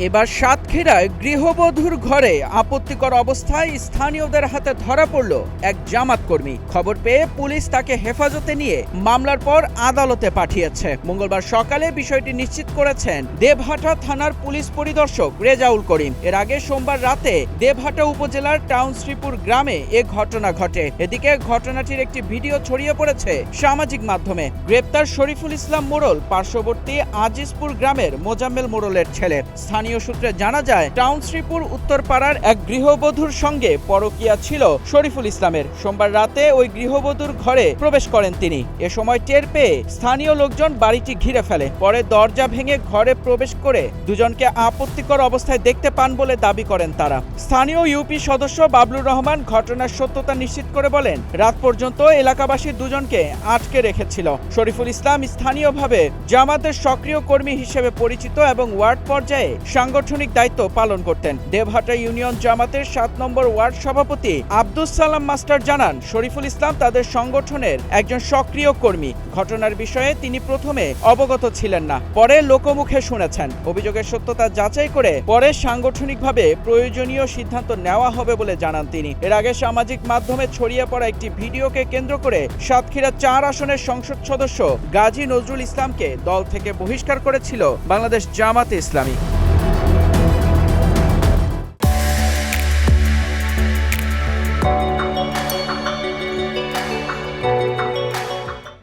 এবার সাতক্ষীরায় গৃহবধূর ঘরে আপত্তিকর অবস্থায় স্থানীয়দের হাতে ধরা পড়ল এক জামাত কর্মী। খবর পেয়ে পুলিশ তাকে হেফাজতে নিয়ে মামলার পর আদালতে পাঠিয়েছে। মঙ্গলবার সকালে বিষয়টি নিশ্চিত করেছেন দেবহাটা থানার পুলিশ পরিদর্শক রেজাউল করিম। এর আগে সোমবার রাতে দেবহাটা উপজেলার টাউন শ্রীপুর গ্রামে এ ঘটনা ঘটে। এদিকে ঘটনাটির একটি ভিডিও ছড়িয়ে পড়েছে সামাজিক মাধ্যমে। গ্রেপ্তার শরীফুল ইসলাম মোড়ল পার্শ্ববর্তী আজিজপুর গ্রামের মোজাম্মেল মোড়লের ছেলে। স্থানীয় সূত্রে জানা যায়, টাউন শ্রীপুর উত্তরপাড়ার এক গৃহবধূর সঙ্গে পরকীয়া ছিল শরীফুল ইসলামের। সোমবার রাতে ওই গৃহবধূর ঘরে প্রবেশ করেন তিনি। এ সময় টের পেয়ে স্থানীয় লোকজন বাড়িটি ঘিরে ফেলে। পরে দরজা ভেঙে ঘরে প্রবেশ করে দুজনকে আপত্তিকর অবস্থায় দেখতে পান বলে দাবি করেন তারা। স্থানীয় ইউপি সদস্য বাবলুর রহমান ঘটনার সত্যতা নিশ্চিত করে বলেন, রাত পর্যন্ত এলাকাবাসী দুজনকে আটকে রেখেছিল। শরীফুল ইসলাম স্থানীয়ভাবে জামাতের সক্রিয় কর্মী হিসেবে পরিচিত এবং ওয়ার্ড পর্যায়ে সাংগঠনিক দায়িত্ব পালন করতেন। দেবহাটা ইউনিয়ন জামাতের 7 নম্বর ওয়ার্ড সভাপতি আব্দুস সালাম মাস্টার জানান, শরীফুল ইসলাম তাদের সংগঠনের একজন সক্রিয় কর্মী। ঘটনার বিষয়ে তিনি প্রথমে অবগত ছিলেন না, পরে লোকমুখে শুনেছেন। অভিযোগের সত্যতা যাচাই করে পরে সাংগঠনিকভাবে প্রয়োজনীয় সিদ্ধান্ত নেওয়া হবে বলে জানান তিনি। এর আগে সামাজিক মাধ্যমে ছড়িয়ে পড়া একটি ভিডিওকে কেন্দ্র করে সাতক্ষীরা 4 আসনের সংসদ সদস্য গাজী নজরুল ইসলামকে দল থেকে বহিষ্কার করেছিল বাংলাদেশ জামাতে ইসলামী।